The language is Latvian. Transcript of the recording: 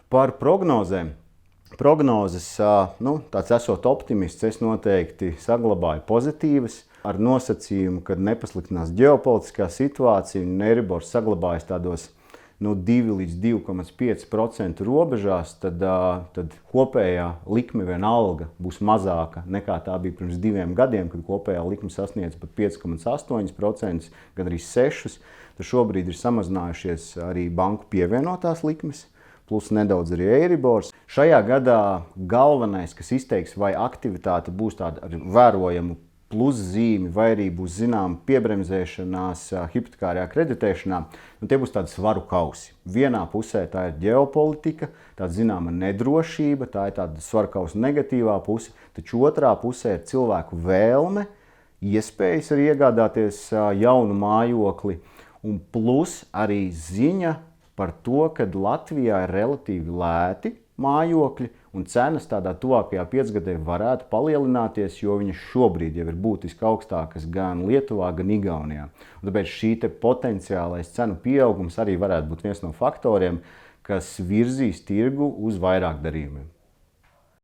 Par prognozēm. Prognozes, tāds esot optimists, es noteikti saglabāju pozitīvas ar nosacījumu, ka nepasliktinās ģeopolitiskā situācija un Eiribors saglabājas tādos 2 līdz 2,5% robežās, tad kopējā likme vienalga būs mazāka nekā tā bija pirms 2 gadiem, kad kopējā likme sasniedz pat 5,8%, gan arī 6%. Tad šobrīd ir samazinājušies arī banku pievienotās likmes, plus nedaudz arī Eiribors. Šajā gadā galvenais, kas izteiks, vai aktivitāte būs tāda ar vērojamu pluszīmi, vai arī būs zināma piebremzēšanās hipotekārajā kreditēšanā, tie būs tādi svaru kausi. Vienā pusē tā ir ģeopolitika, tāda zināma nedrošība, tā ir tāda svaru kausa negatīvā puse, taču otrā pusē ir cilvēku vēlme, iespējas arī iegādāties jaunu mājokli, un plus arī ziņa par to, ka Latvijā ir relatīvi lēti mājokļi un cenas tādā tuvākajā 5-gadē varētu palielināties, jo viņas šobrīd jau ir būtiski augstākas gan Lietuvā, gan Igaunijā. Un tāpēc šī potenciālais cenu pieaugums arī varētu būt viens no faktoriem, kas virzīs tirgu uz vairāk darījumiem.